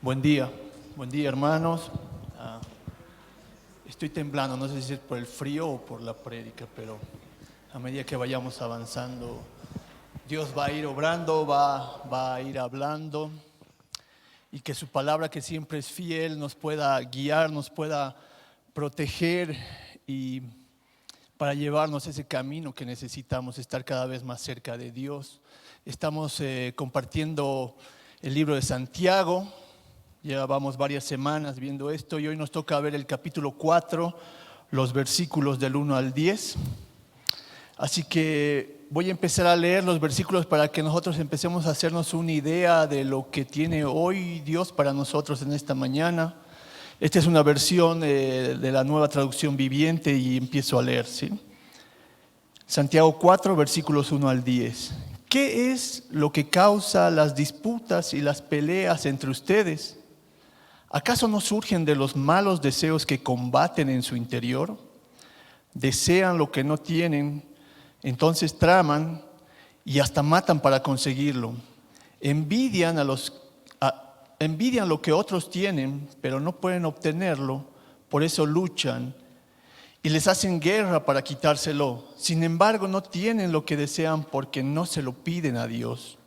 Buen día hermanos. Estoy temblando, no sé si es por el frío o por la prédica, pero a medida que vayamos avanzando, Dios va a ir obrando, va a ir hablando, y que su palabra, que siempre es fiel, nos pueda guiar, nos pueda proteger y para llevarnos ese camino que necesitamos, estar cada vez más cerca de Dios. Estamos compartiendo el libro de Santiago. Llevamos varias semanas viendo esto y hoy nos toca ver el capítulo 4, los versículos del 1 al 10. Así que voy a empezar a leer los versículos para que nosotros empecemos a hacernos una idea de lo que tiene hoy Dios para nosotros en esta mañana. Esta es una versión de la Nueva Traducción Viviente y empiezo a leer, ¿sí? Santiago 4, versículos 1 al 10. ¿Qué es lo que causa las disputas y las peleas entre ustedes? ¿Acaso no surgen de los malos deseos que combaten en su interior? Desean lo que no tienen, entonces traman y hasta matan para conseguirlo. Envidian lo que otros tienen, pero no pueden obtenerlo, por eso luchan y les hacen guerra para quitárselo. Sin embargo, no tienen lo que desean porque no se lo piden a Dios.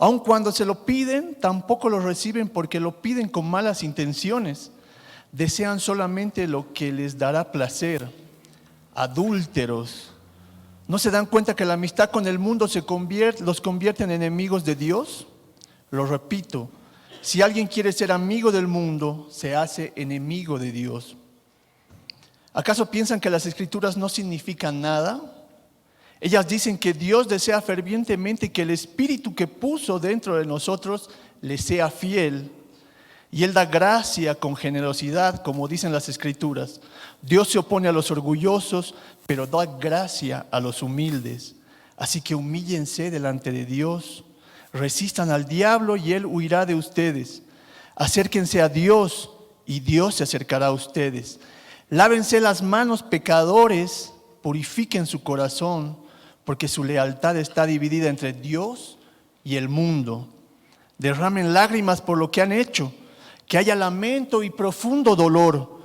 Aun cuando se lo piden, tampoco lo reciben porque lo piden con malas intenciones. Desean solamente lo que les dará placer. Adúlteros. ¿No se dan cuenta que la amistad con el mundo los convierte en enemigos de Dios? Lo repito, si alguien quiere ser amigo del mundo, se hace enemigo de Dios. ¿Acaso piensan que las Escrituras no significan nada? Ellas dicen que Dios desea fervientemente que el Espíritu que puso dentro de nosotros le sea fiel. Y Él da gracia con generosidad, como dicen las Escrituras. Dios se opone a los orgullosos, pero da gracia a los humildes. Así que humíllense delante de Dios, resistan al diablo y Él huirá de ustedes. Acérquense a Dios y Dios se acercará a ustedes. Lávense las manos, pecadores, purifiquen su corazón, porque su lealtad está dividida entre Dios y el mundo. Derramen lágrimas por lo que han hecho, que haya lamento y profundo dolor,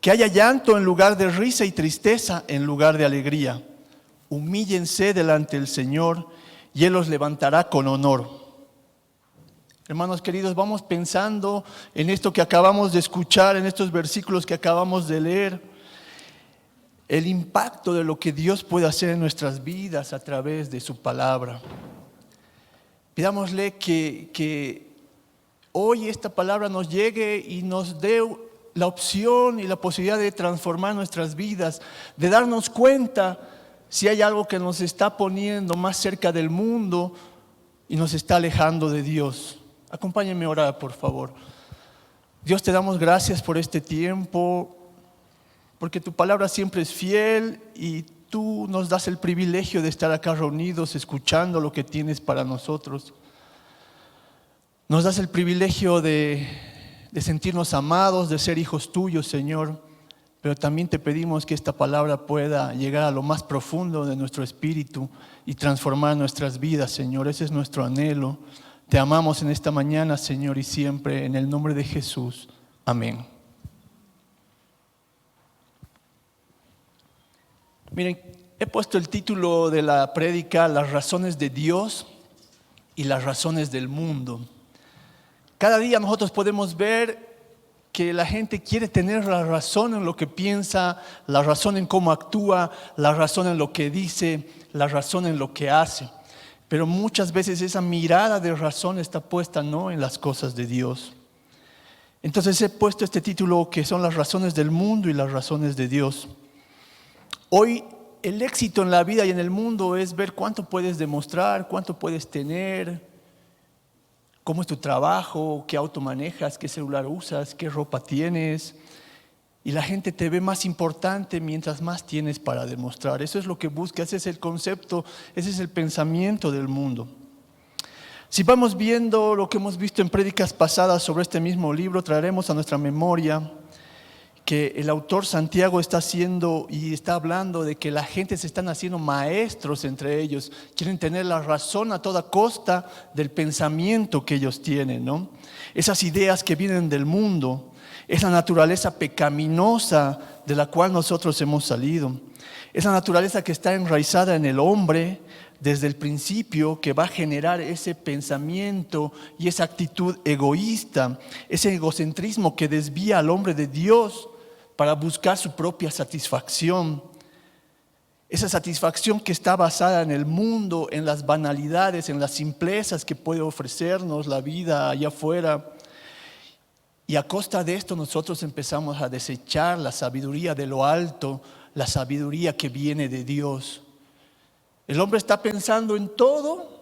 que haya llanto en lugar de risa y tristeza en lugar de alegría. Humíllense delante del Señor y Él los levantará con honor. Hermanos queridos, vamos pensando en esto que acabamos de escuchar, en estos versículos que acabamos de leer. El impacto de lo que Dios puede hacer en nuestras vidas a través de su palabra. Pidámosle que hoy esta palabra nos llegue y nos dé la opción y la posibilidad de transformar nuestras vidas, de darnos cuenta si hay algo que nos está poniendo más cerca del mundo y nos está alejando de Dios. Acompáñenme a orar, por favor. Dios, te damos gracias por este tiempo, porque tu palabra siempre es fiel y tú nos das el privilegio de estar acá reunidos escuchando lo que tienes para nosotros. Nos das el privilegio de sentirnos amados, de ser hijos tuyos, Señor, pero también te pedimos que esta palabra pueda llegar a lo más profundo de nuestro espíritu y transformar nuestras vidas, Señor. Ese es nuestro anhelo. Te amamos en esta mañana, Señor, y siempre en el nombre de Jesús. Amén. Miren, he puesto el título de la prédica, Las razones de Dios y las razones del mundo. Cada día nosotros podemos ver que la gente quiere tener la razón en lo que piensa, la razón en cómo actúa, la razón en lo que dice, la razón en lo que hace. Pero muchas veces esa mirada de razón está puesta no en las cosas de Dios. Entonces he puesto este título que son las razones del mundo y las razones de Dios. Hoy el éxito en la vida y en el mundo es ver cuánto puedes demostrar, cuánto puedes tener, cómo es tu trabajo, qué auto manejas, qué celular usas, qué ropa tienes. Y la gente te ve más importante mientras más tienes para demostrar. Eso es lo que busca, ese es el concepto, ese es el pensamiento del mundo. Si vamos viendo lo que hemos visto en prédicas pasadas sobre este mismo libro, traeremos a nuestra memoria que el autor Santiago está haciendo y está hablando de que la gente se están haciendo maestros entre ellos, quieren tener la razón a toda costa del pensamiento que ellos tienen, ¿no? Esas ideas que vienen del mundo, esa naturaleza pecaminosa de la cual nosotros hemos salido, esa naturaleza que está enraizada en el hombre desde el principio, que va a generar ese pensamiento y esa actitud egoísta, ese egocentrismo que desvía al hombre de Dios para buscar su propia satisfacción. Esa satisfacción que está basada en el mundo, en las banalidades, en las simplezas que puede ofrecernos la vida allá afuera. Y a costa de esto nosotros empezamos a desechar la sabiduría de lo alto, la sabiduría que viene de Dios. El hombre está pensando en todo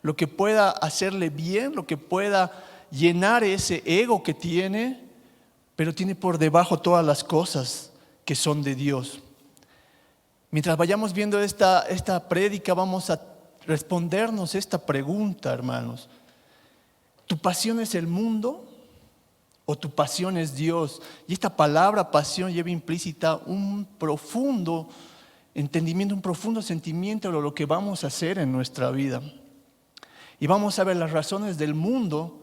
lo que pueda hacerle bien, lo que pueda llenar ese ego que tiene, pero tiene por debajo todas las cosas que son de Dios. Mientras vayamos viendo esta prédica, vamos a respondernos esta pregunta, hermanos. ¿Tu pasión es el mundo o tu pasión es Dios? Y esta palabra pasión lleva implícita un profundo entendimiento, un profundo sentimiento de lo que vamos a hacer en nuestra vida. Y vamos a ver las razones del mundo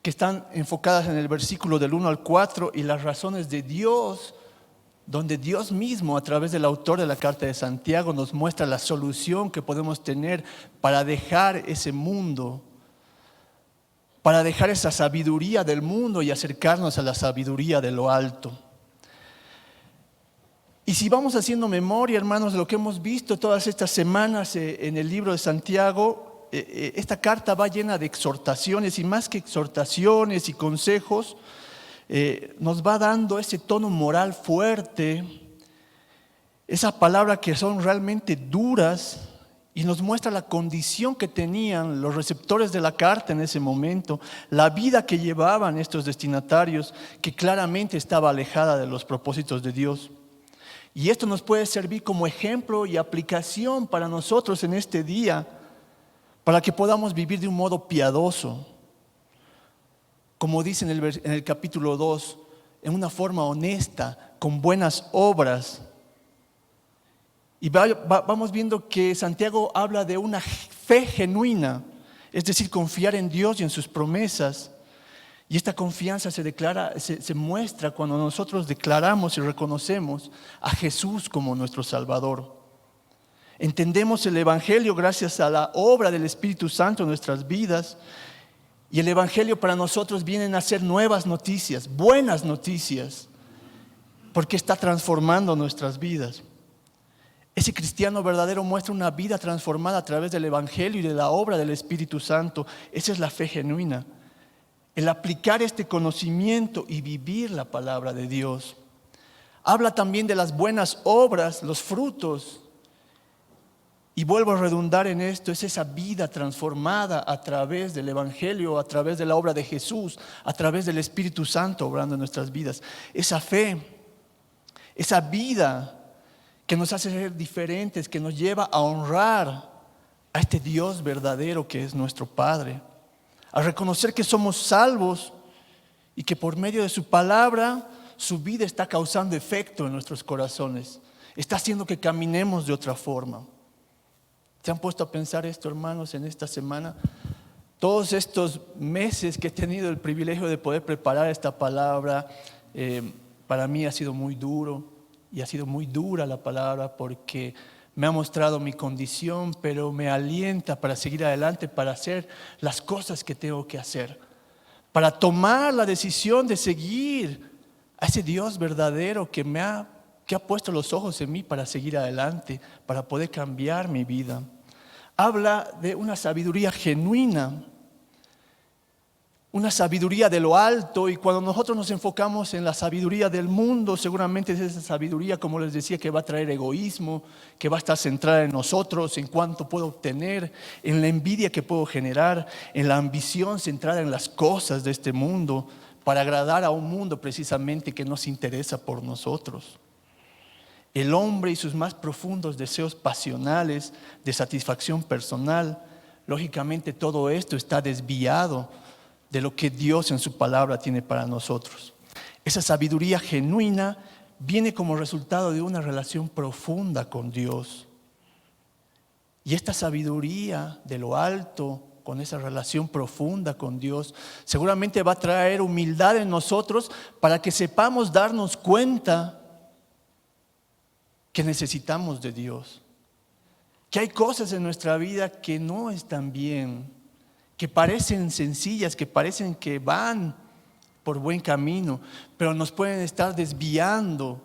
que están enfocadas en el versículo del 1 al 4 y las razones de Dios, donde Dios mismo, a través del autor de la carta de Santiago, nos muestra la solución que podemos tener para dejar ese mundo, para dejar esa sabiduría del mundo y acercarnos a la sabiduría de lo alto. Y si vamos haciendo memoria, hermanos, de lo que hemos visto todas estas semanas en el libro de Santiago, esta carta va llena de exhortaciones, y más que exhortaciones y consejos, nos va dando ese tono moral fuerte, esa palabra que son realmente duras, y nos muestra la condición que tenían los receptores de la carta en ese momento, la vida que llevaban estos destinatarios, que claramente estaba alejada de los propósitos de Dios. Y esto nos puede servir como ejemplo y aplicación para nosotros en este día, para que podamos vivir de un modo piadoso, como dice en el capítulo 2, en una forma honesta, con buenas obras. Y vamos viendo que Santiago habla de una fe genuina, es decir, confiar en Dios y en sus promesas. Y esta confianza se muestra cuando nosotros declaramos y reconocemos a Jesús como nuestro Salvador. Entendemos el Evangelio gracias a la obra del Espíritu Santo en nuestras vidas. Y el Evangelio para nosotros viene a ser nuevas noticias, buenas noticias, porque está transformando nuestras vidas. Ese cristiano verdadero muestra una vida transformada a través del Evangelio y de la obra del Espíritu Santo. Esa es la fe genuina. El aplicar este conocimiento y vivir la palabra de Dios. Habla también de las buenas obras, los frutos. Y vuelvo a redundar en esto, es esa vida transformada a través del Evangelio, a través de la obra de Jesús, a través del Espíritu Santo obrando en nuestras vidas. Esa fe, esa vida que nos hace ser diferentes, que nos lleva a honrar a este Dios verdadero que es nuestro Padre. A reconocer que somos salvos y que por medio de su palabra, su vida está causando efecto en nuestros corazones. Está haciendo que caminemos de otra forma. ¿Se han puesto a pensar esto, hermanos, en esta semana? Todos estos meses que he tenido el privilegio de poder preparar esta palabra, para mí ha sido muy duro y ha sido muy dura la palabra porque me ha mostrado mi condición, pero me alienta para seguir adelante, para hacer las cosas que tengo que hacer, para tomar la decisión de seguir a ese Dios verdadero que ha puesto los ojos en mí para seguir adelante, para poder cambiar mi vida. Habla de una sabiduría genuina, una sabiduría de lo alto, y cuando nosotros nos enfocamos en la sabiduría del mundo, seguramente es esa sabiduría, como les decía, que va a traer egoísmo, que va a estar centrada en nosotros, en cuánto puedo obtener, en la envidia que puedo generar, en la ambición centrada en las cosas de este mundo, para agradar a un mundo precisamente que no se interesa por nosotros. El hombre y sus más profundos deseos pasionales de satisfacción personal, lógicamente todo esto está desviado de lo que Dios en su palabra tiene para nosotros. Esa sabiduría genuina viene como resultado de una relación profunda con Dios. Y esta sabiduría de lo alto, con esa relación profunda con Dios, seguramente va a traer humildad en nosotros para que sepamos darnos cuenta que necesitamos de Dios. Que hay cosas en nuestra vida que no están bien, que parecen sencillas, que parecen que van por buen camino, pero nos pueden estar desviando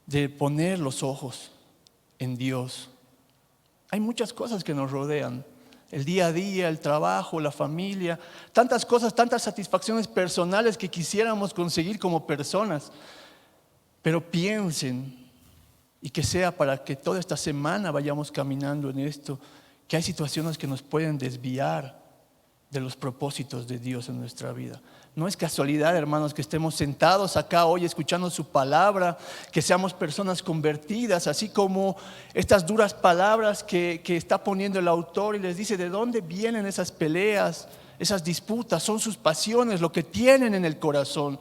de poner los ojos en Dios. Hay muchas cosas que nos rodean, el día a día, el trabajo, la familia, tantas cosas, tantas satisfacciones personales que quisiéramos conseguir como personas. Pero piensen, y que sea para que toda esta semana vayamos caminando en esto, que hay situaciones que nos pueden desviar de los propósitos de Dios en nuestra vida. No es casualidad, hermanos, que estemos sentados acá hoy escuchando su palabra, que seamos personas convertidas, así como estas duras palabras que está poniendo el autor y les dice de dónde vienen esas peleas, esas disputas, son sus pasiones, lo que tienen en el corazón.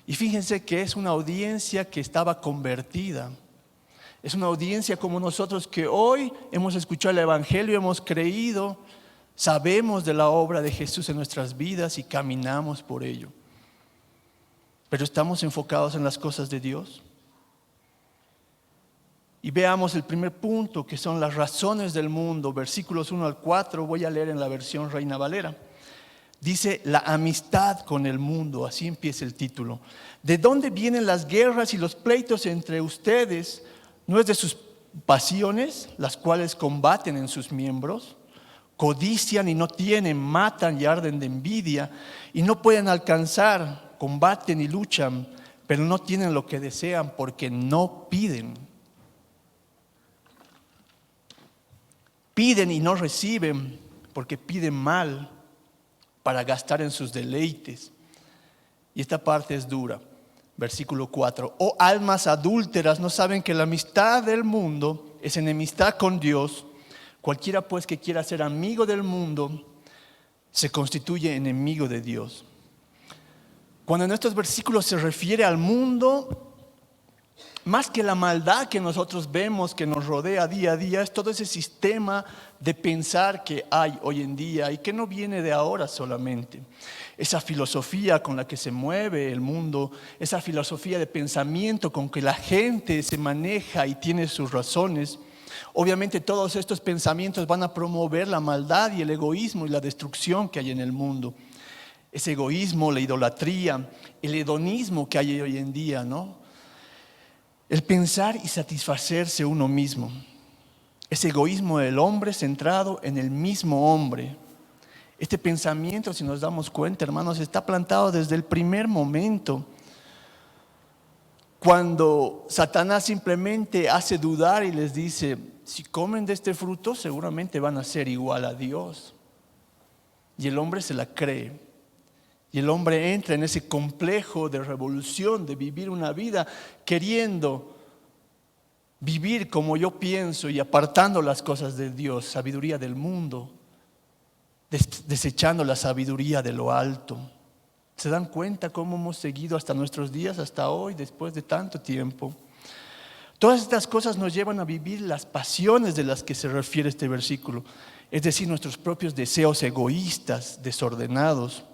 Y fíjense que es una audiencia que estaba convertida. Es una audiencia como nosotros que hoy hemos escuchado el Evangelio, hemos creído, sabemos de la obra de Jesús en nuestras vidas y caminamos por ello. Pero estamos enfocados en las cosas de Dios. Y veamos el primer punto, que son las razones del mundo. Versículos 1 al 4, voy a leer en la versión Reina Valera. Dice, la amistad con el mundo, así empieza el título. ¿De dónde vienen las guerras y los pleitos entre ustedes? ¿No es de sus pasiones, las cuales combaten en sus miembros? Codician y no tienen, matan y arden de envidia y no pueden alcanzar, combaten y luchan, pero no tienen lo que desean porque no piden. Piden y no reciben porque piden mal para gastar en sus deleites. Y esta parte es dura. Versículo 4. Oh almas adúlteras, ¿no saben que la amistad del mundo es enemistad con Dios? Cualquiera pues que quiera ser amigo del mundo se constituye enemigo de Dios. Cuando en estos versículos se refiere al mundo, más que la maldad que nosotros vemos que nos rodea día a día, es todo ese sistema de pensar que hay hoy en día y que no viene de ahora solamente. Esa filosofía con la que se mueve el mundo, esa filosofía de pensamiento con que la gente se maneja y tiene sus razones. Obviamente todos estos pensamientos van a promover la maldad y el egoísmo y la destrucción que hay en el mundo. Ese egoísmo, la idolatría, el hedonismo que hay hoy en día, ¿no? El pensar y satisfacerse uno mismo. Ese egoísmo del hombre centrado en el mismo hombre. Este pensamiento, si nos damos cuenta, hermanos, está plantado desde el primer momento. Cuando Satanás simplemente hace dudar y les dice, si comen de este fruto seguramente van a ser igual a Dios. Y el hombre se la cree. Y el hombre entra en ese complejo de revolución, de vivir una vida queriendo vivir como yo pienso y apartando las cosas de Dios, sabiduría del mundo, desechando la sabiduría de lo alto. ¿Se dan cuenta cómo hemos seguido hasta nuestros días, hasta hoy, después de tanto tiempo? Todas estas cosas nos llevan a vivir las pasiones de las que se refiere este versículo, es decir, nuestros propios deseos egoístas, desordenados.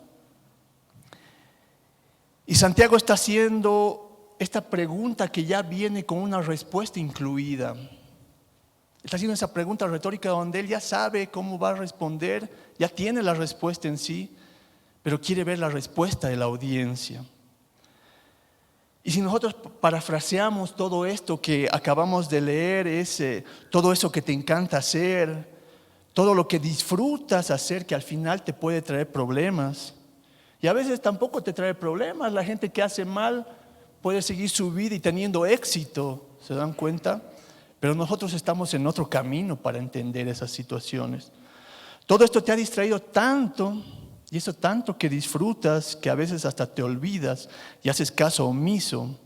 Y Santiago está haciendo esta pregunta que ya viene con una respuesta incluida. Está haciendo esa pregunta retórica donde él ya sabe cómo va a responder, ya tiene la respuesta en sí, pero quiere ver la respuesta de la audiencia. Y si nosotros parafraseamos todo esto que acabamos de leer, todo eso que te encanta hacer, todo lo que disfrutas hacer que al final te puede traer problemas. Y a veces tampoco te trae problemas. La gente que hace mal puede seguir su vida y teniendo éxito, ¿se dan cuenta? Pero nosotros estamos en otro camino para entender esas situaciones. Todo esto te ha distraído tanto, y eso tanto que disfrutas, que a veces hasta te olvidas y haces caso omiso.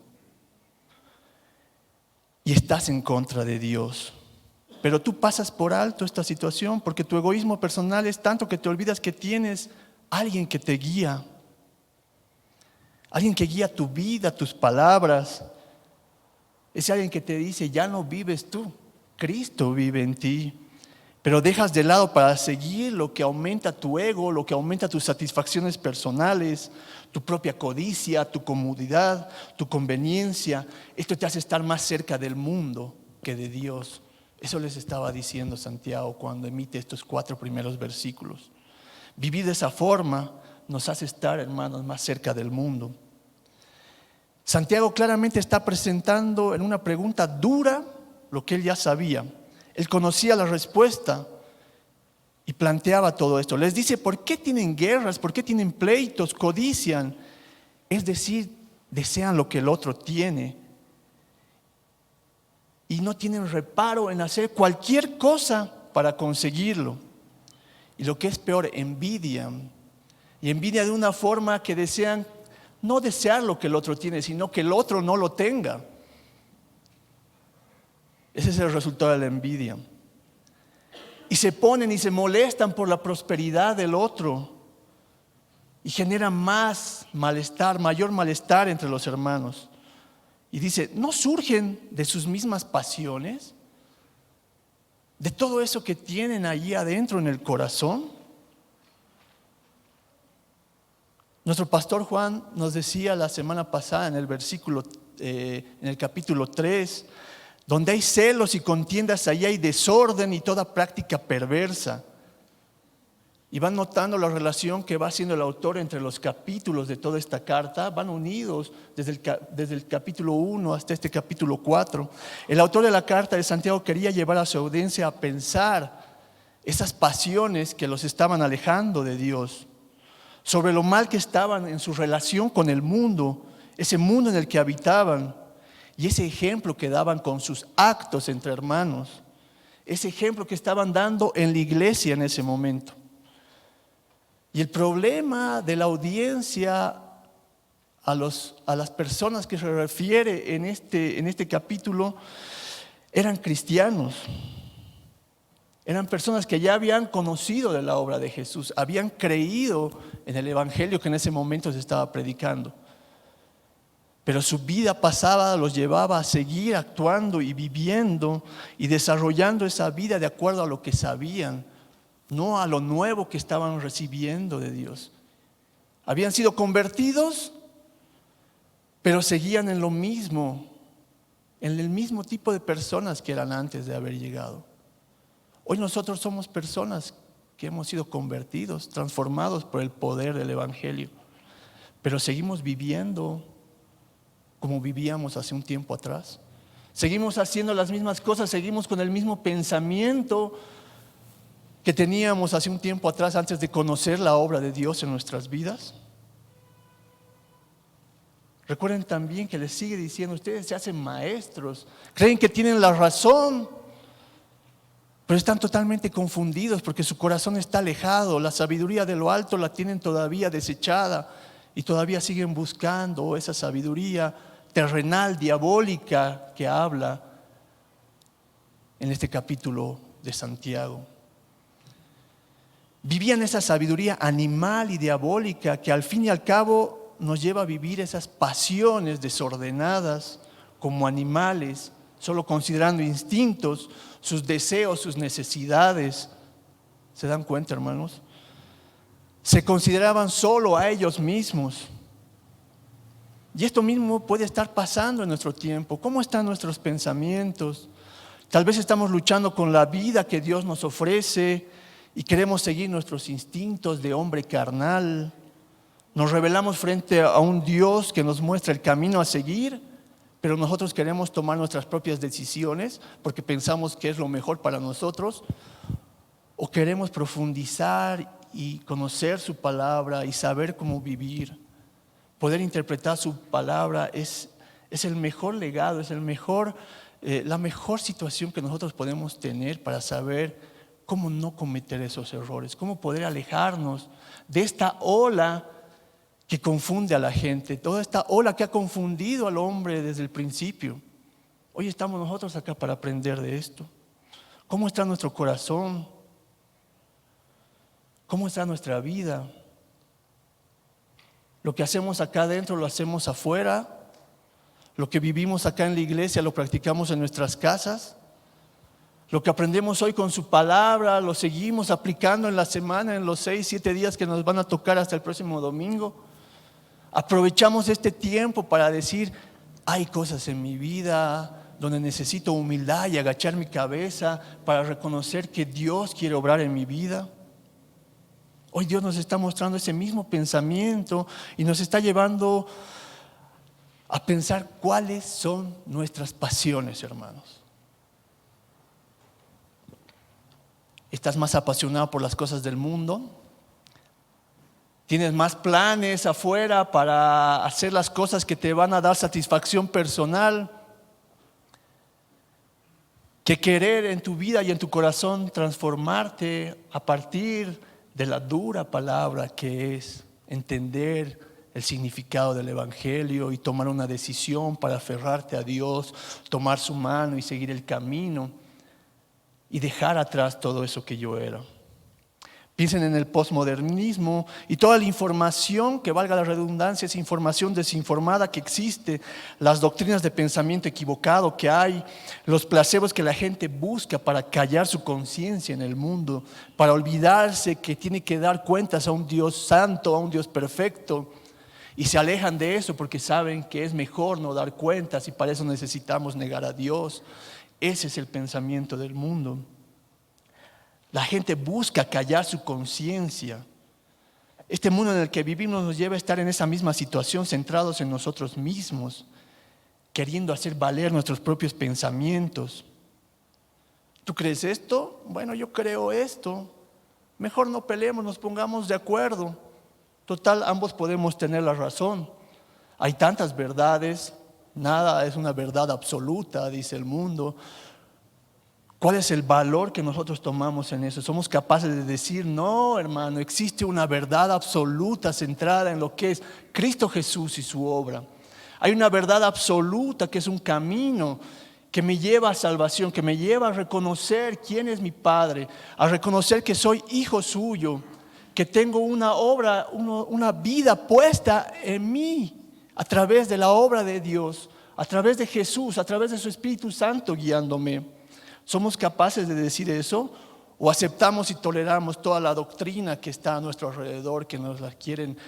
Y estás en contra de Dios. Pero tú pasas por alto esta situación porque tu egoísmo personal es tanto que te olvidas que tienes alguien que te guía. alguien que guía tu vida, tus palabras. Es alguien que te dice, ya no vives tú, Cristo vive en ti. Pero dejas de lado para seguir lo que aumenta tu ego, lo que aumenta tus satisfacciones personales, tu propia codicia, tu comodidad, tu conveniencia. Esto te hace estar más cerca del mundo que de Dios. Eso les estaba diciendo Santiago cuando emite estos 4 primeros versículos. Vivir de esa forma nos hace estar, hermanos, más cerca del mundo. Santiago claramente está presentando en una pregunta dura lo que él ya sabía. Él conocía la respuesta y planteaba todo esto. Les dice, ¿por qué tienen guerras? ¿Por qué tienen pleitos? Codician. Es decir, desean lo que el otro tiene. Y no tienen reparo en hacer cualquier cosa para conseguirlo. Y lo que es peor, envidian. Y envidian de una forma que desean, no desear lo que el otro tiene, sino que el otro no lo tenga. Ese es el resultado de la envidia. Y se ponen y se molestan por la prosperidad del otro. Y generan más malestar, mayor malestar entre los hermanos. Y dice, ¿no surgen de sus mismas pasiones? ¿De todo eso que tienen allí adentro en el corazón? Nuestro pastor Juan nos decía la semana pasada en el capítulo 3, donde hay celos y contiendas, allí hay desorden y toda práctica perversa. Y van notando la relación que va haciendo el autor entre los capítulos de toda esta carta. Van unidos desde el capítulo 1 hasta este capítulo 4. El autor de la carta de Santiago quería llevar a su audiencia a pensar esas pasiones que los estaban alejando de Dios, sobre lo mal que estaban en su relación con el mundo, ese mundo en el que habitaban. Y ese ejemplo que daban con sus actos entre hermanos, ese ejemplo que estaban dando en la iglesia en ese momento. Y el problema de la audiencia a las personas que se refiere en este capítulo eran cristianos. Eran personas que ya habían conocido de la obra de Jesús, habían creído en el evangelio que en ese momento se estaba predicando. Pero su vida pasada los llevaba a seguir actuando y viviendo y desarrollando esa vida de acuerdo a lo que sabían, no a lo nuevo que estaban recibiendo de Dios. Habían sido convertidos, pero seguían en lo mismo, en el mismo tipo de personas que eran antes de haber llegado. Hoy nosotros somos personas que hemos sido convertidos, transformados por el poder del evangelio, pero seguimos viviendo como vivíamos hace un tiempo atrás. Seguimos haciendo las mismas cosas, seguimos con el mismo pensamiento que teníamos hace un tiempo atrás antes de conocer la obra de Dios en nuestras vidas. Recuerden también que les sigue diciendo, ustedes se hacen maestros, creen que tienen la razón, pero están totalmente confundidos porque su corazón está alejado, la sabiduría de lo alto la tienen todavía desechada. Y todavía siguen buscando esa sabiduría terrenal, diabólica que habla en este capítulo de Santiago. Vivían esa sabiduría animal y diabólica que al fin y al cabo nos lleva a vivir esas pasiones desordenadas como animales, solo considerando instintos, sus deseos, sus necesidades. ¿Se dan cuenta, hermanos? Se consideraban solo a ellos mismos. Y esto mismo puede estar pasando en nuestro tiempo. ¿Cómo están nuestros pensamientos? Tal vez estamos luchando con la vida que Dios nos ofrece y queremos seguir nuestros instintos de hombre carnal. Nos rebelamos frente a un Dios que nos muestra el camino a seguir, pero nosotros queremos tomar nuestras propias decisiones porque pensamos que es lo mejor para nosotros. O queremos profundizar y conocer su palabra y saber cómo vivir. Poder interpretar su palabra es el mejor legado, es la mejor situación que nosotros podemos tener para saber cómo no cometer esos errores, cómo poder alejarnos de esta ola que confunde a la gente, toda esta ola que ha confundido al hombre desde el principio. Hoy estamos nosotros acá para aprender de esto. ¿Cómo está nuestro corazón? ¿Cómo está nuestra vida? Lo que hacemos acá adentro lo hacemos afuera. Lo que vivimos acá en la iglesia lo practicamos en nuestras casas. Lo que aprendemos hoy con su palabra lo seguimos aplicando en la semana, en los 6, 7 días que nos van a tocar hasta el próximo domingo. Aprovechamos este tiempo para decir, hay cosas en mi vida donde necesito humildad y agachar mi cabeza para reconocer que Dios quiere obrar en mi vida. Hoy Dios nos está mostrando ese mismo pensamiento y nos está llevando a pensar cuáles son nuestras pasiones, hermanos. ¿Estás más apasionado por las cosas del mundo? ¿Tienes más planes afuera para hacer las cosas que te van a dar satisfacción personal? ¿Que querer en tu vida y en tu corazón transformarte a partir de la dura palabra que es entender el significado del Evangelio y tomar una decisión para aferrarte a Dios, tomar su mano y seguir el camino y dejar atrás todo eso que yo era? Piensen en el posmodernismo y toda la información, que valga la redundancia, esa información desinformada que existe, las doctrinas de pensamiento equivocado que hay, los placebos que la gente busca para callar su conciencia en el mundo, para olvidarse que tiene que dar cuentas a un Dios santo, a un Dios perfecto, y se alejan de eso porque saben que es mejor no dar cuentas y para eso necesitamos negar a Dios. Ese es el pensamiento del mundo. La gente busca callar su conciencia. Este mundo en el que vivimos nos lleva a estar en esa misma situación, centrados en nosotros mismos, queriendo hacer valer nuestros propios pensamientos. ¿Tú crees esto? Bueno, yo creo esto. Mejor no peleemos, nos pongamos de acuerdo. Total, ambos podemos tener la razón. Hay tantas verdades, nada es una verdad absoluta, dice el mundo. ¿Cuál es el valor que nosotros tomamos en eso? ¿Somos capaces de decir, no, hermano, existe una verdad absoluta centrada en lo que es Cristo Jesús y su obra? Hay una verdad absoluta que es un camino que me lleva a salvación, que me lleva a reconocer quién es mi Padre, a reconocer que soy hijo suyo, que tengo una obra, una vida puesta en mí a través de la obra de Dios, a través de Jesús, a través de su Espíritu Santo guiándome. ¿Somos capaces de decir eso? ¿O aceptamos y toleramos toda la doctrina que está a nuestro alrededor, que nos la quieren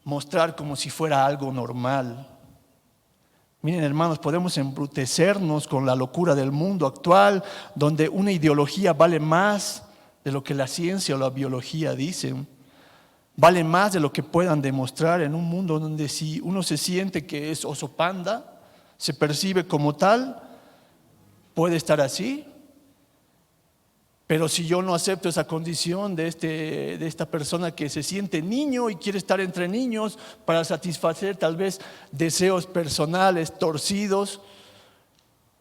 mostrar como si fuera algo normal? Miren, hermanos, podemos embrutecernos con la locura del mundo actual, donde una ideología vale más de lo que la ciencia o la biología dicen. Vale más de lo que puedan demostrar en un mundo donde si uno se siente que es oso panda, se percibe como tal, puede estar así. Pero si yo no acepto esa condición de esta persona que se siente niño y quiere estar entre niños para satisfacer tal vez deseos personales torcidos,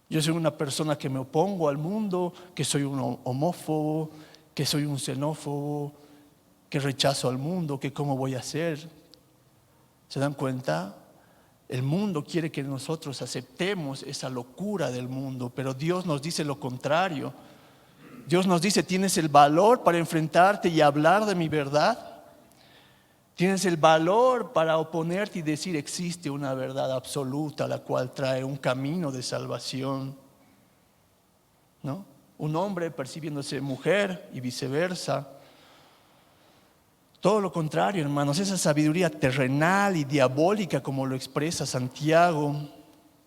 yo soy una persona que me opongo al mundo, que soy un homófobo, que soy un xenófobo, que rechazo al mundo, que cómo voy a hacer. ¿Se dan cuenta? El mundo quiere que nosotros aceptemos esa locura del mundo, pero Dios nos dice lo contrario. Dios nos dice, ¿tienes el valor para enfrentarte y hablar de mi verdad? ¿Tienes el valor para oponerte y decir, existe una verdad absoluta la cual trae un camino de salvación? ¿No? Un hombre percibiéndose mujer y viceversa. Todo lo contrario, hermanos, esa sabiduría terrenal y diabólica como lo expresa Santiago,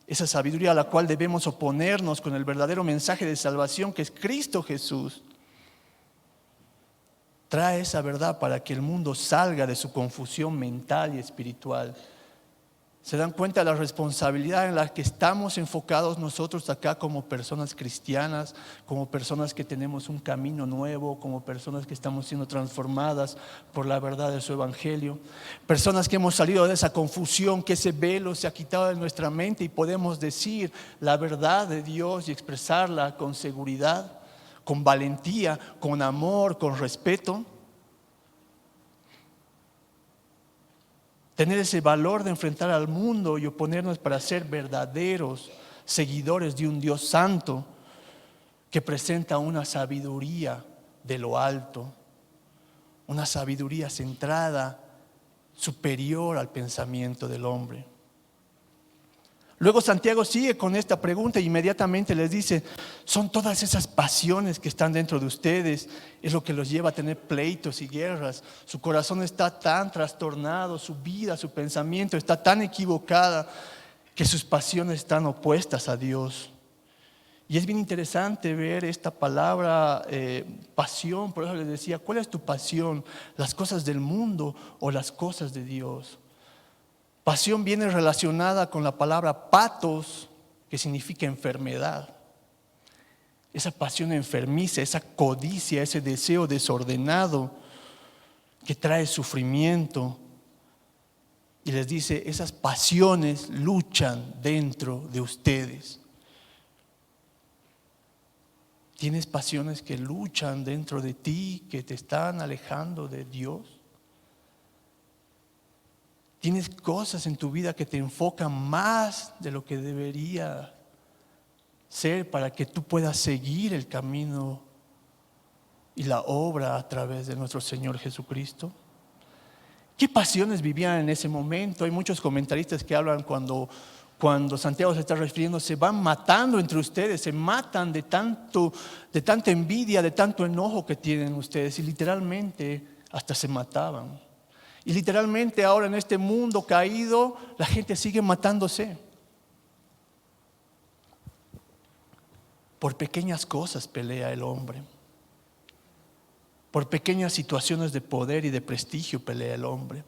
esa sabiduría a la cual debemos oponernos con el verdadero mensaje de salvación que es Cristo Jesús, trae esa verdad para que el mundo salga de su confusión mental y espiritual. ¿Se dan cuenta de la responsabilidad en la que estamos enfocados nosotros acá como personas cristianas, como personas que tenemos un camino nuevo, como personas que estamos siendo transformadas por la verdad de su evangelio? Personas que hemos salido de esa confusión, que ese velo se ha quitado de nuestra mente y podemos decir la verdad de Dios y expresarla con seguridad, con valentía, con amor, con respeto. Tener ese valor de enfrentar al mundo y oponernos para ser verdaderos seguidores de un Dios santo que presenta una sabiduría de lo alto, una sabiduría centrada superior al pensamiento del hombre. Luego Santiago sigue con esta pregunta e inmediatamente les dice, son todas esas pasiones que están dentro de ustedes, es lo que los lleva a tener pleitos y guerras. Su corazón está tan trastornado, su vida, su pensamiento está tan equivocada que sus pasiones están opuestas a Dios. Y es bien interesante ver esta palabra pasión, por eso les decía, ¿cuál es tu pasión? ¿Las cosas del mundo o las cosas de Dios? Pasión viene relacionada con la palabra patos, que significa enfermedad. Esa pasión enfermiza, esa codicia, ese deseo desordenado que trae sufrimiento. Y les dice, esas pasiones luchan dentro de ustedes. ¿Tienes pasiones que luchan dentro de ti, que te están alejando de Dios? ¿Tienes cosas en tu vida que te enfocan más de lo que debería ser para que tú puedas seguir el camino y la obra a través de nuestro Señor Jesucristo? ¿Qué pasiones vivían en ese momento? Hay muchos comentaristas que hablan cuando Santiago se está refiriendo, se van matando entre ustedes, se matan de tanta envidia, de tanto enojo que tienen ustedes, y literalmente hasta se mataban. Y literalmente ahora en este mundo caído, la gente sigue matándose. Por pequeñas cosas pelea el hombre. Por pequeñas situaciones de poder y de prestigio pelea el hombre.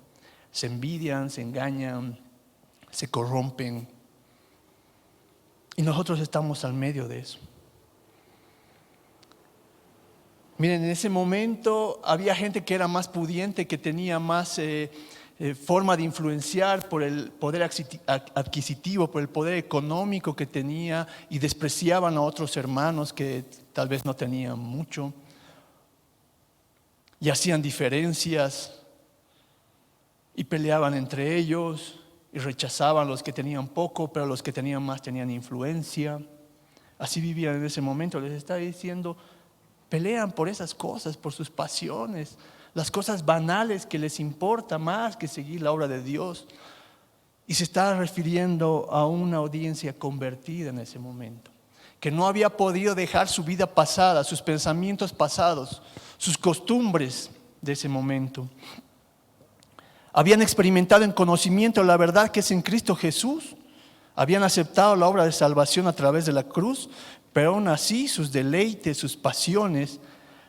Se envidian, se engañan, se corrompen. Y nosotros estamos al medio de eso. Miren, en ese momento había gente que era más pudiente, que tenía más forma de influenciar por el poder adquisitivo, por el poder económico que tenía, y despreciaban a otros hermanos que tal vez no tenían mucho. Y hacían diferencias y peleaban entre ellos y rechazaban a los que tenían poco, pero los que tenían más tenían influencia. Así vivían en ese momento. Les está diciendo, pelean por esas cosas, por sus pasiones, las cosas banales que les importa más que seguir la obra de Dios. Y se está refiriendo a una audiencia convertida en ese momento, que no había podido dejar su vida pasada, sus pensamientos pasados, sus costumbres de ese momento. Habían experimentado en conocimiento la verdad que es en Cristo Jesús. Habían aceptado la obra de salvación a través de la cruz, pero aún así sus deleites, sus pasiones,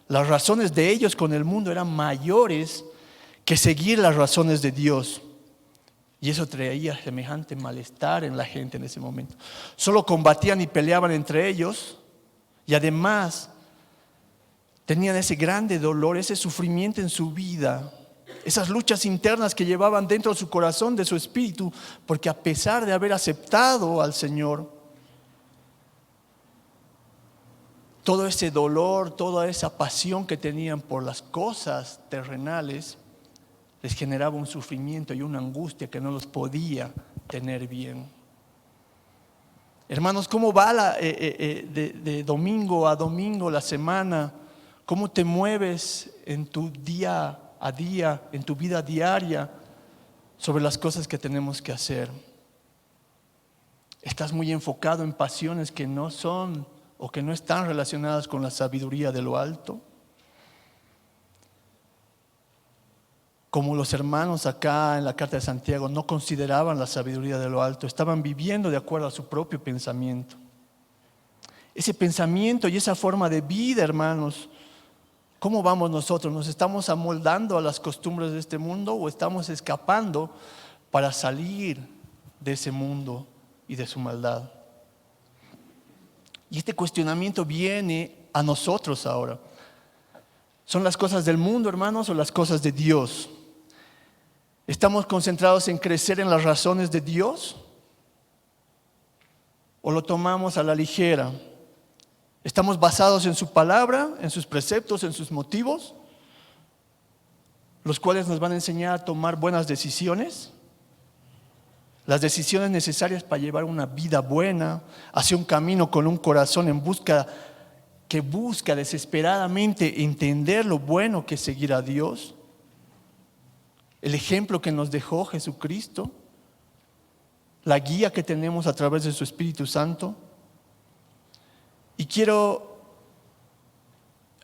las razones de ellos con el mundo eran mayores que seguir las razones de Dios. Y eso traía semejante malestar en la gente en ese momento. Solo combatían y peleaban entre ellos, y además tenían ese grande dolor, ese sufrimiento en su vida, esas luchas internas que llevaban dentro de su corazón, de su espíritu, porque a pesar de haber aceptado al Señor, todo ese dolor, toda esa pasión que tenían por las cosas terrenales, les generaba un sufrimiento y una angustia que no los podía tener bien. Hermanos, ¿cómo va de domingo a domingo la semana? ¿Cómo te mueves en tu día a día, en tu vida diaria, sobre las cosas que tenemos que hacer? ¿Estás muy enfocado en pasiones que no son o que no están relacionadas con la sabiduría de lo alto? Como los hermanos acá en la carta de Santiago no consideraban la sabiduría de lo alto, estaban viviendo de acuerdo a su propio pensamiento. Ese pensamiento y esa forma de vida, hermanos, ¿cómo vamos nosotros? ¿Nos estamos amoldando a las costumbres de este mundo o estamos escapando para salir de ese mundo y de su maldad? Y este cuestionamiento viene a nosotros ahora. ¿Son las cosas del mundo, hermanos, o las cosas de Dios? ¿Estamos concentrados en crecer en las razones de Dios? ¿O lo tomamos a la ligera? ¿Estamos basados en su palabra, en sus preceptos, en sus motivos, los cuales nos van a enseñar a tomar buenas decisiones? Las decisiones necesarias para llevar una vida buena, hacia un camino con un corazón que busca desesperadamente entender lo bueno que es seguir a Dios. el ejemplo que nos dejó Jesucristo, la guía que tenemos a través de su Espíritu Santo. Y quiero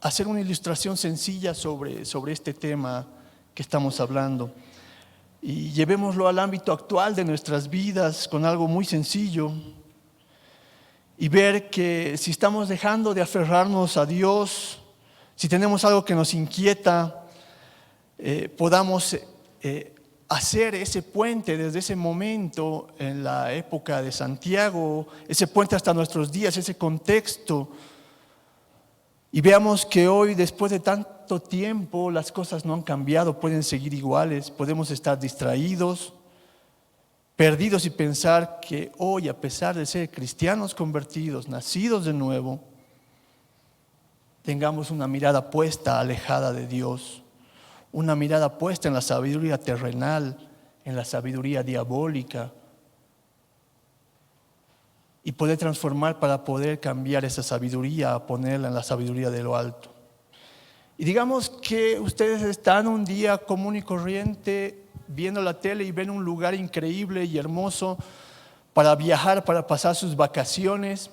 hacer una ilustración sencilla sobre este tema que estamos hablando. Y llevémoslo al ámbito actual de nuestras vidas con algo muy sencillo. Y ver que si estamos dejando de aferrarnos a Dios, si tenemos algo que nos inquieta, podamos hacer ese puente desde ese momento en la época de Santiago, ese puente hasta nuestros días, ese contexto. Y veamos que hoy, después de tanto tiempo, las cosas no han cambiado, pueden seguir iguales, podemos estar distraídos, perdidos y pensar que hoy, a pesar de ser cristianos convertidos, nacidos de nuevo, tengamos una mirada puesta, alejada de Dios, una mirada puesta en la sabiduría terrenal, en la sabiduría diabólica, y poder transformar para poder cambiar esa sabiduría, a ponerla en la sabiduría de lo alto. Y digamos que ustedes están un día común y corriente viendo la tele y ven un lugar increíble y hermoso para viajar, para pasar sus vacaciones.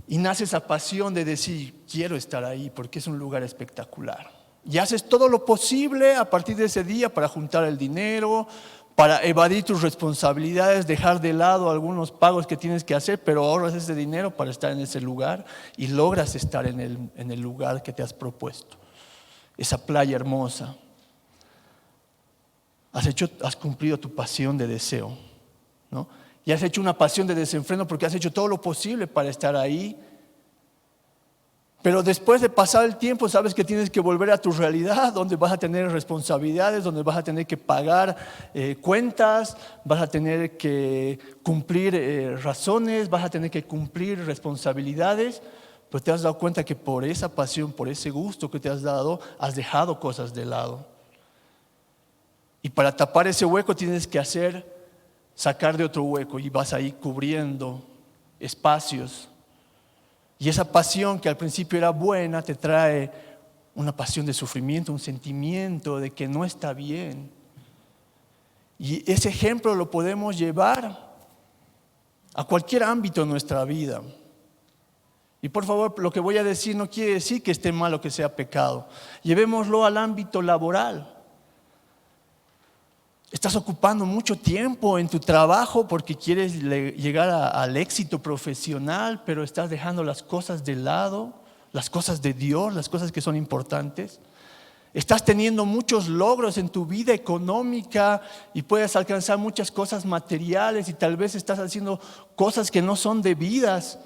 Y nace esa pasión de decir, quiero estar ahí porque es un lugar espectacular. Y haces todo lo posible a partir de ese día para juntar el dinero, para evadir tus responsabilidades, dejar de lado algunos pagos que tienes que hacer, pero ahorras ese dinero para estar en ese lugar y logras estar en el lugar que te has propuesto. Esa playa hermosa. Has cumplido tu pasión de deseo, ¿no? Y has hecho una pasión de desenfreno porque has hecho todo lo posible para estar ahí. Pero después de pasar el tiempo, sabes que tienes que volver a tu realidad, donde vas a tener responsabilidades, donde vas a tener que pagar cuentas, vas a tener que cumplir razones, vas a tener que cumplir responsabilidades. Pues te has dado cuenta que por esa pasión, por ese gusto que te has dado, has dejado cosas de lado. Y para tapar ese hueco tienes que sacar de otro hueco y vas ahí cubriendo espacios. Y esa pasión que al principio era buena te trae una pasión de sufrimiento, un sentimiento de que no está bien. Y ese ejemplo lo podemos llevar a cualquier ámbito de nuestra vida. Y por favor, lo que voy a decir no quiere decir que esté mal o que sea pecado. Llevémoslo al ámbito laboral. Estás ocupando mucho tiempo en tu trabajo porque quieres llegar al éxito profesional, pero estás dejando las cosas de lado, las cosas de Dios, las cosas que son importantes. Estás teniendo muchos logros en tu vida económica y puedes alcanzar muchas cosas materiales y tal vez estás haciendo cosas que no son debidas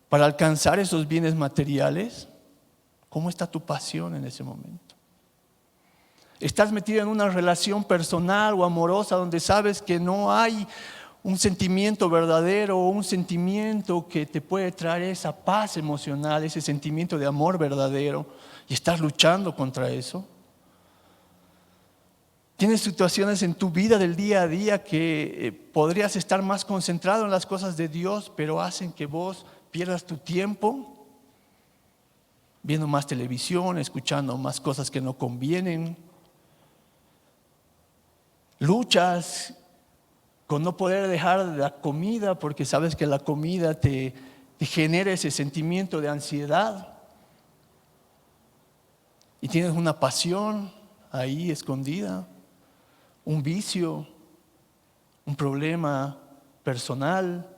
para alcanzar esos bienes materiales. ¿Cómo está tu pasión en ese momento? Estás metido en una relación personal o amorosa donde sabes que no hay un sentimiento verdadero o un sentimiento que te puede traer esa paz emocional, ese sentimiento de amor verdadero, y estás luchando contra eso. Tienes situaciones en tu vida del día a día que podrías estar más concentrado en las cosas de Dios, pero hacen que vos pierdas tu tiempo viendo más televisión, escuchando más cosas que no convienen. Luchas con no poder dejar la comida porque sabes que la comida te genera ese sentimiento de ansiedad. Y tienes una pasión ahí escondida, un vicio, un problema personal,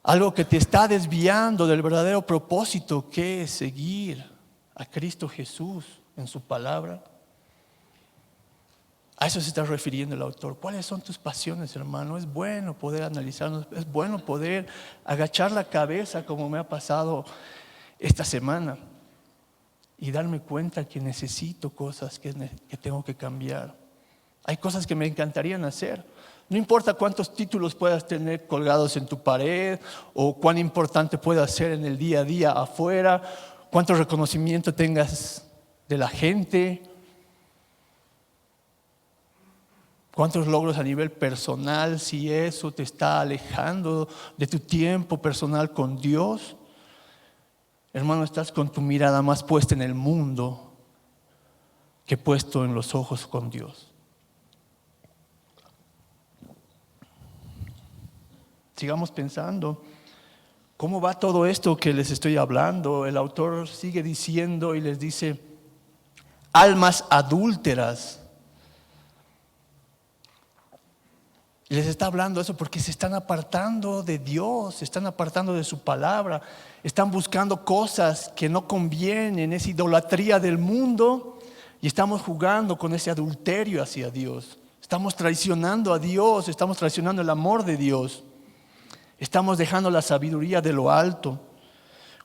algo que te está desviando del verdadero propósito que es seguir a Cristo Jesús en su palabra. A eso se está refiriendo el autor. ¿Cuáles son tus pasiones, hermano? Es bueno poder analizarnos, es bueno poder agachar la cabeza como me ha pasado esta semana y darme cuenta que necesito cosas que tengo que cambiar. Hay cosas que me encantarían hacer. No importa cuántos títulos puedas tener colgados en tu pared o cuán importante puedas ser en el día a día afuera, cuánto reconocimiento tengas de la gente, cuántos logros a nivel personal, si eso te está alejando de tu tiempo personal con Dios. Hermano, estás con tu mirada más puesta en el mundo que puesto en los ojos con Dios. Sigamos pensando. ¿Cómo va todo esto que les estoy hablando? El autor sigue diciendo y les dice, almas adúlteras. Y les está hablando eso porque se están apartando de Dios, se están apartando de su palabra, están buscando cosas que no convienen, esa idolatría del mundo, y estamos jugando con ese adulterio hacia Dios. Estamos traicionando a Dios, estamos traicionando el amor de Dios. Estamos dejando la sabiduría de lo alto.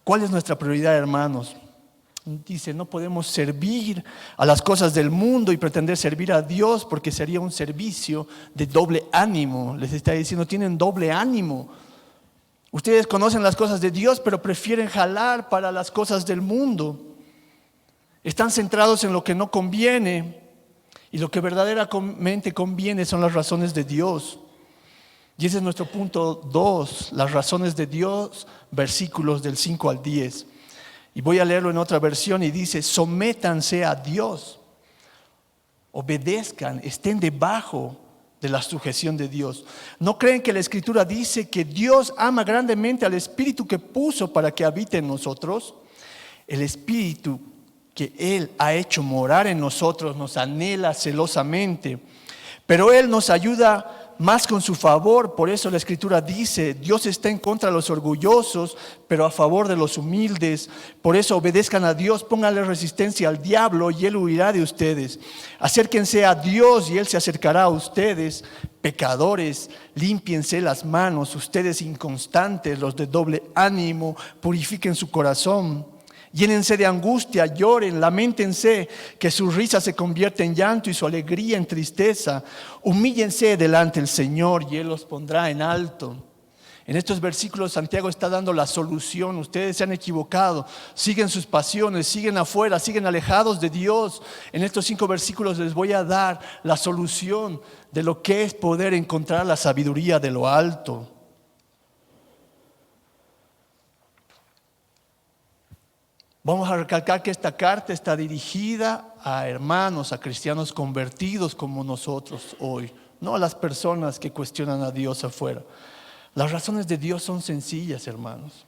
¿Cuál es nuestra prioridad, hermanos? Dice, no podemos servir a las cosas del mundo y pretender servir a Dios porque sería un servicio de doble ánimo. Les está diciendo, tienen doble ánimo. Ustedes conocen las cosas de Dios, pero prefieren jalar para las cosas del mundo. Están centrados en lo que no conviene y lo que verdaderamente conviene son las razones de Dios. Y ese es nuestro punto 2, las razones de Dios, versículos del 5 al 10. Y voy a leerlo en otra versión y dice, sométanse a Dios, obedezcan, estén debajo de la sujeción de Dios. ¿No creen que la Escritura dice que Dios ama grandemente al Espíritu que puso para que habite en nosotros? El Espíritu que Él ha hecho morar en nosotros nos anhela celosamente, pero Él nos ayuda más con su favor. Por eso la Escritura dice, Dios está en contra de los orgullosos, pero a favor de los humildes. Por eso obedezcan a Dios, pónganle resistencia al diablo y Él huirá de ustedes. Acérquense a Dios y Él se acercará a ustedes. Pecadores, límpiense las manos, ustedes inconstantes, los de doble ánimo, purifiquen su corazón. Llénense de angustia, lloren, lamentense, que su risa se convierta en llanto y su alegría en tristeza. Humíllense delante del Señor y Él los pondrá en alto. En estos versículos Santiago está dando la solución. Ustedes se han equivocado, siguen sus pasiones, siguen afuera, siguen alejados de Dios. En estos 5 versículos les voy a dar la solución de lo que es poder encontrar la sabiduría de lo alto. Vamos a recalcar que esta carta está dirigida a hermanos, a cristianos convertidos como nosotros hoy, no a las personas que cuestionan a Dios afuera. Las razones de Dios son sencillas, hermanos.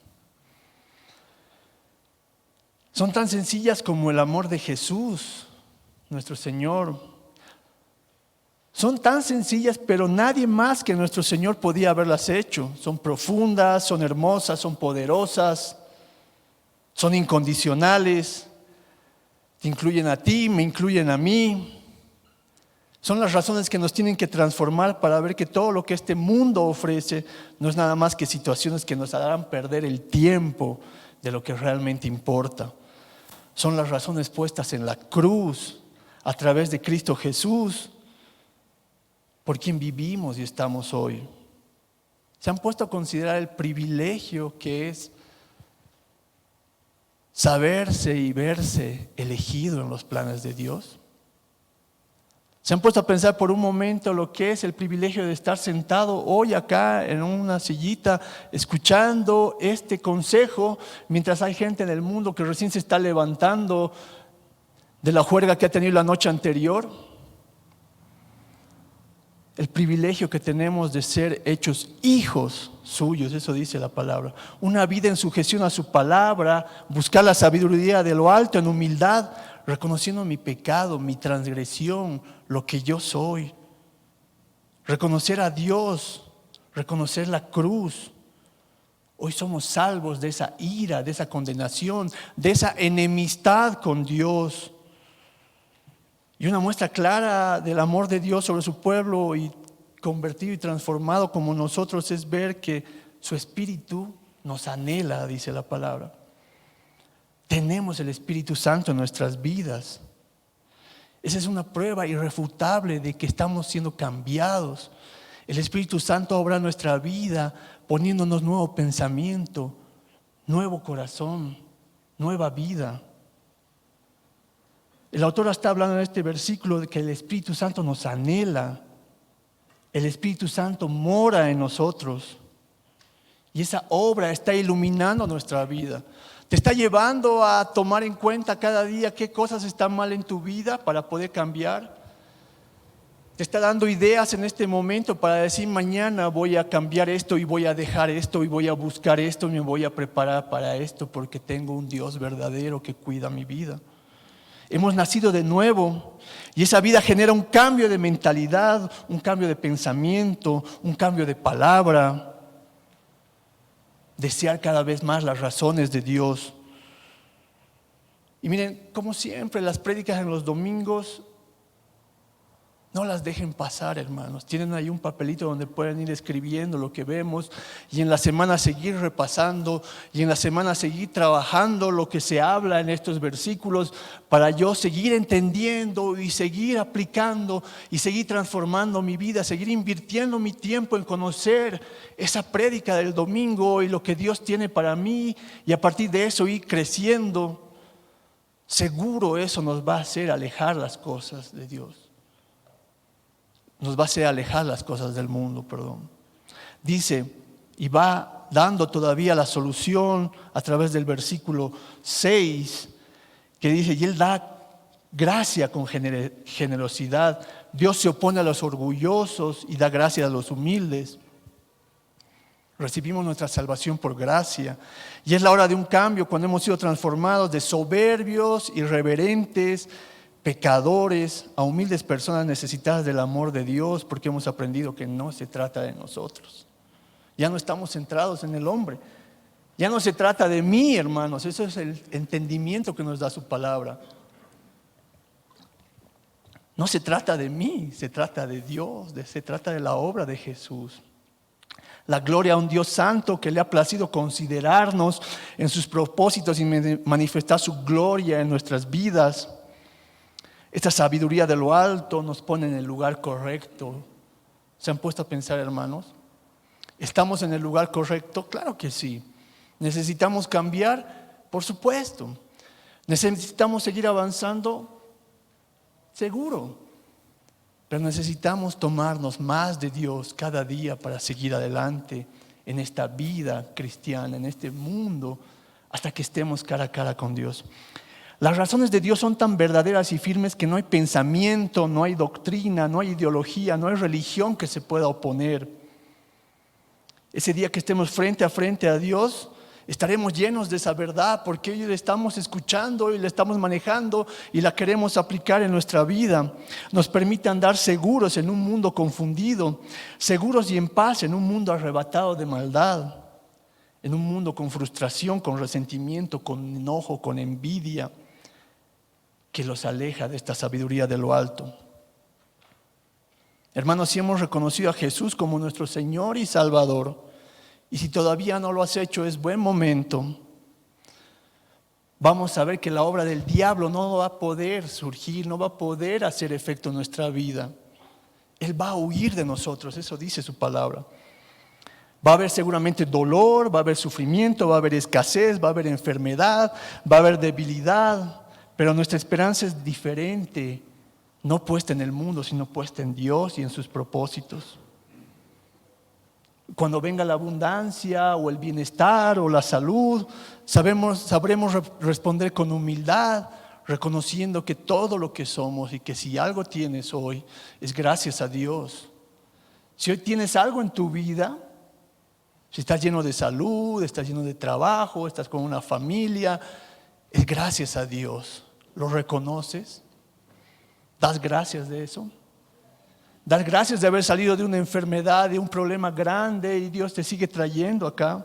Son tan sencillas como el amor de Jesús, nuestro Señor. Son tan sencillas, pero nadie más que nuestro Señor podía haberlas hecho. Son profundas, son hermosas, son poderosas. Son incondicionales, te incluyen a ti, me incluyen a mí. Son las razones que nos tienen que transformar para ver que todo lo que este mundo ofrece no es nada más que situaciones que nos harán perder el tiempo de lo que realmente importa. Son las razones puestas en la cruz, a través de Cristo Jesús, por quien vivimos y estamos hoy. ¿Se han puesto a considerar el privilegio que es saberse y verse elegido en los planes de Dios? ¿Se han puesto a pensar por un momento lo que es el privilegio de estar sentado hoy acá en una sillita escuchando este consejo mientras hay gente en el mundo que recién se está levantando de la juerga que ha tenido la noche anterior? El privilegio que tenemos de ser hechos hijos suyos, eso dice la palabra. Una vida en sujeción a su palabra, buscar la sabiduría de lo alto en humildad, reconociendo mi pecado, mi transgresión, lo que yo soy. Reconocer a Dios, reconocer la cruz. Hoy somos salvos de esa ira, de esa condenación, de esa enemistad con Dios. Y una muestra clara del amor de Dios sobre su pueblo y convertido y transformado como nosotros es ver que su Espíritu nos anhela, dice la palabra. Tenemos el Espíritu Santo en nuestras vidas. Esa es una prueba irrefutable de que estamos siendo cambiados. El Espíritu Santo obra en nuestra vida poniéndonos nuevo pensamiento, nuevo corazón, nueva vida. El autor está hablando en este versículo de que el Espíritu Santo nos anhela. El Espíritu Santo mora en nosotros. Y esa obra está iluminando nuestra vida. ¿Te está llevando a tomar en cuenta cada día qué cosas están mal en tu vida para poder cambiar? ¿Te está dando ideas en este momento para decir mañana voy a cambiar esto y voy a dejar esto y voy a buscar esto y me voy a preparar para esto porque tengo un Dios verdadero que cuida mi vida? Hemos nacido de nuevo y esa vida genera un cambio de mentalidad, un cambio de pensamiento, un cambio de palabra. Desear cada vez más las razones de Dios. Y miren, como siempre, las prédicas en los domingos, no las dejen pasar, hermanos. Tienen ahí un papelito donde pueden ir escribiendo lo que vemos y en la semana seguir repasando y en la semana seguir trabajando lo que se habla en estos versículos para yo seguir entendiendo y seguir aplicando y seguir transformando mi vida, seguir invirtiendo mi tiempo en conocer esa prédica del domingo y lo que Dios tiene para mí y a partir de eso ir creciendo. Seguro eso nos va a hacer alejar las cosas de Dios. Nos va a hacer alejar las cosas del mundo, Dice, y va dando todavía la solución a través del versículo 6, que dice, y Él da gracia con generosidad. Dios se opone a los orgullosos y da gracia a los humildes. Recibimos nuestra salvación por gracia. Y es la hora de un cambio cuando hemos sido transformados de soberbios, irreverentes, pecadores, a humildes personas necesitadas del amor de Dios, porque hemos aprendido que no se trata de nosotros. Ya no estamos centrados en el hombre. Ya no se trata de mí, hermanos. Eso es el entendimiento que nos da su palabra. No se trata de mí, se trata de Dios, se trata de la obra de Jesús. La gloria a un Dios santo que le ha placido considerarnos en sus propósitos y manifestar su gloria en nuestras vidas. Esta sabiduría de lo alto nos pone en el lugar correcto. ¿Se han puesto a pensar, hermanos? ¿Estamos en el lugar correcto? Claro que sí. ¿Necesitamos cambiar? Por supuesto. ¿Necesitamos seguir avanzando? Seguro. Pero necesitamos tomarnos más de Dios cada día para seguir adelante en esta vida cristiana, en este mundo, hasta que estemos cara a cara con Dios. Las razones de Dios son tan verdaderas y firmes que no hay pensamiento, no hay doctrina, no hay ideología, no hay religión que se pueda oponer. Ese día que estemos frente a Dios, estaremos llenos de esa verdad porque hoy la estamos escuchando y la estamos manejando y la queremos aplicar en nuestra vida. Nos permite andar seguros en un mundo confundido, seguros y en paz en un mundo arrebatado de maldad, en un mundo con frustración, con resentimiento, con enojo, con envidia, que los aleja de esta sabiduría de lo alto. Hermanos, si hemos reconocido a Jesús como nuestro Señor y Salvador, y si todavía no lo has hecho, es buen momento. Vamos a ver que la obra del diablo no va a poder surgir, no va a poder hacer efecto en nuestra vida. Él va a huir de nosotros, eso dice su palabra. Va a haber seguramente dolor, va a haber sufrimiento, va a haber escasez, va a haber enfermedad, va a haber debilidad. Pero nuestra esperanza es diferente, no puesta en el mundo, sino puesta en Dios y en sus propósitos. Cuando venga la abundancia o el bienestar o la salud, sabremos responder con humildad, reconociendo que todo lo que somos y que si algo tienes hoy es gracias a Dios. Si hoy tienes algo en tu vida, si estás lleno de salud, estás lleno de trabajo, estás con una familia, es gracias a Dios. ¿Lo reconoces? ¿Das gracias de eso? ¿Das gracias de haber salido de una enfermedad, de un problema grande y Dios te sigue trayendo acá?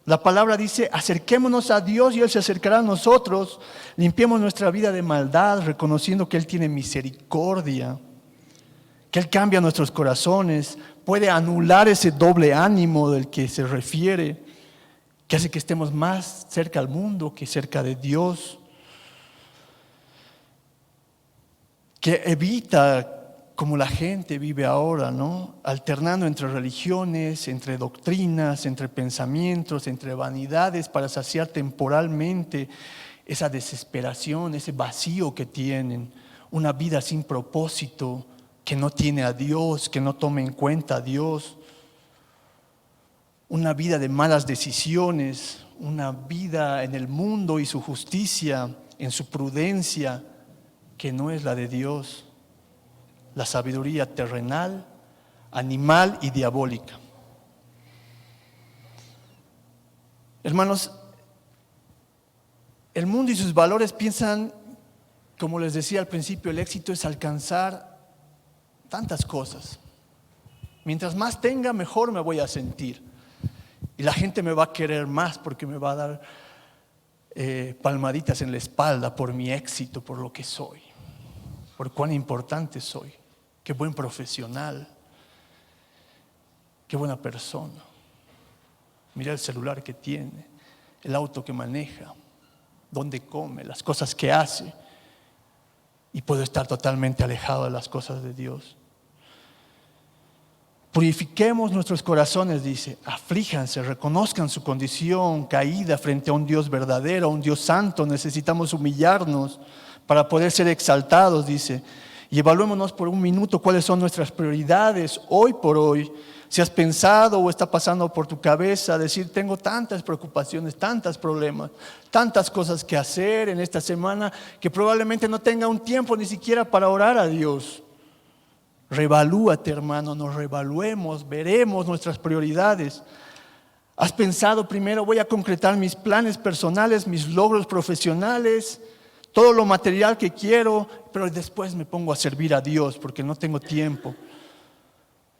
La palabra dice, acerquémonos a Dios y Él se acercará a nosotros. Limpiemos nuestra vida de maldad, reconociendo que Él tiene misericordia, que Él cambia nuestros corazones, puede anular ese doble ánimo del que se refiere, que hace que estemos más cerca al mundo que cerca de Dios, que evita como la gente vive ahora, ¿no? Alternando entre religiones, entre doctrinas, entre pensamientos, entre vanidades para saciar temporalmente esa desesperación, ese vacío que tienen, una vida sin propósito, que no tiene a Dios, que no toma en cuenta a Dios. una vida de malas decisiones, una vida en el mundo y su justicia, en su prudencia, que no es la de Dios, la sabiduría terrenal, animal y diabólica. Hermanos, el mundo y sus valores piensan, como les decía al principio, el éxito es alcanzar tantas cosas. Mientras más tenga, mejor me voy a sentir. Y la gente me va a querer más porque me va a dar palmaditas en la espalda por mi éxito, por lo que soy, por cuán importante soy, qué buen profesional, qué buena persona. Mira el celular que tiene, el auto que maneja, dónde come, las cosas que hace. Y puedo estar totalmente alejado de las cosas de Dios. Purifiquemos nuestros corazones, dice, aflíjanse, reconozcan su condición caída frente a un Dios verdadero, a un Dios santo. Necesitamos humillarnos para poder ser exaltados, dice. Y evaluémonos por un minuto cuáles son nuestras prioridades hoy por hoy. Si has pensado o está pasando por tu cabeza decir, tengo tantas preocupaciones, tantos problemas, tantas cosas que hacer en esta semana que probablemente no tenga un tiempo ni siquiera para orar a Dios. Revalúate, hermano, nos revaluemos, veremos nuestras prioridades. ¿Has pensado primero voy a concretar mis planes personales, mis logros profesionales, todo lo material que quiero, pero después me pongo a servir a Dios porque no tengo tiempo?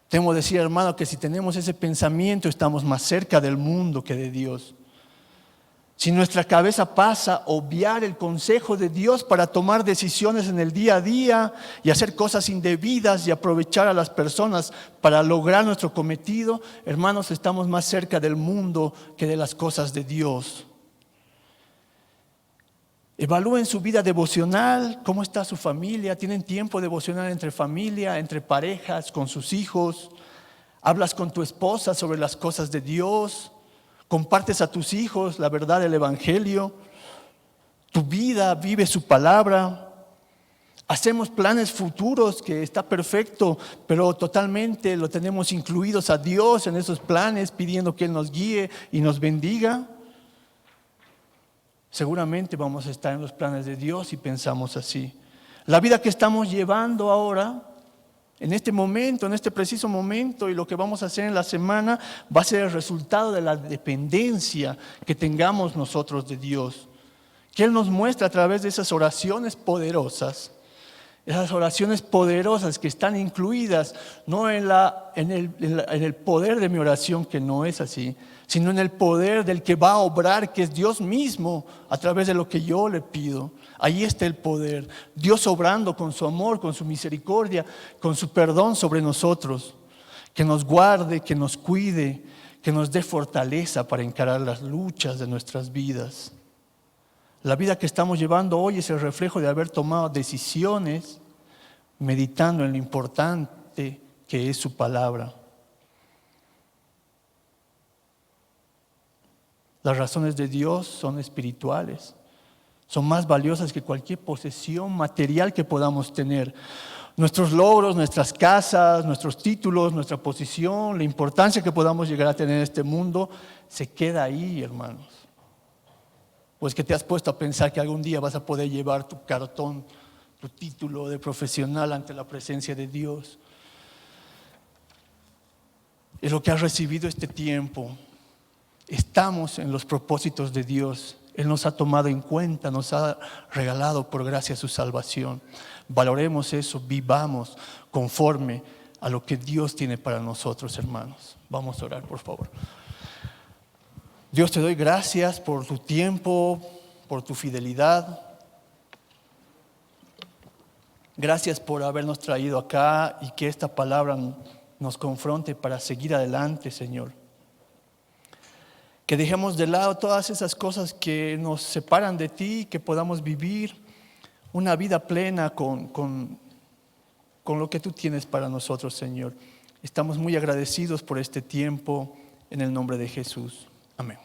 Temo decir, hermano, que si tenemos ese pensamiento estamos más cerca del mundo que de Dios. Si nuestra cabeza pasa a obviar el consejo de Dios para tomar decisiones en el día a día y hacer cosas indebidas y aprovechar a las personas para lograr nuestro cometido, hermanos, estamos más cerca del mundo que de las cosas de Dios. Evalúen su vida devocional, cómo está su familia, tienen tiempo devocional entre familia, entre parejas, con sus hijos, hablas con tu esposa sobre las cosas de Dios, compartes a tus hijos la verdad del Evangelio, tu vida vive su palabra, hacemos planes futuros que está perfecto, pero totalmente lo tenemos incluidos a Dios en esos planes, pidiendo que Él nos guíe y nos bendiga. Seguramente vamos a estar en los planes de Dios si pensamos así. La vida que estamos llevando ahora, en este momento, en este preciso momento, y lo que vamos a hacer en la semana, va a ser el resultado de la dependencia que tengamos nosotros de Dios. Que Él nos muestra a través de esas oraciones poderosas que están incluidas, no en el poder de mi oración, que no es así, sino en el poder del que va a obrar, que es Dios mismo, a través de lo que yo le pido. Ahí está el poder, Dios obrando con su amor, con su misericordia, con su perdón sobre nosotros, que nos guarde, que nos cuide, que nos dé fortaleza para encarar las luchas de nuestras vidas. La vida que estamos llevando hoy es el reflejo de haber tomado decisiones meditando en lo importante que es su palabra. Las razones de Dios son espirituales, son más valiosas que cualquier posesión material que podamos tener. Nuestros logros, nuestras casas, nuestros títulos, nuestra posición, la importancia que podamos llegar a tener en este mundo, se queda ahí, hermanos. Pues que te has puesto a pensar que algún día vas a poder llevar tu cartón, tu título de profesional ante la presencia de Dios. Es lo que has recibido este tiempo. Estamos en los propósitos de Dios. Él nos ha tomado en cuenta, nos ha regalado por gracia su salvación. Valoremos eso, vivamos conforme a lo que Dios tiene para nosotros, hermanos. Vamos a orar, por favor. Dios, te doy gracias por tu tiempo, por tu fidelidad. Gracias por habernos traído acá y que esta palabra nos confronte para seguir adelante, Señor. Que dejemos de lado todas esas cosas que nos separan de ti, que podamos vivir una vida plena con lo que tú tienes para nosotros, Señor. Estamos muy agradecidos por este tiempo en el nombre de Jesús. Amén.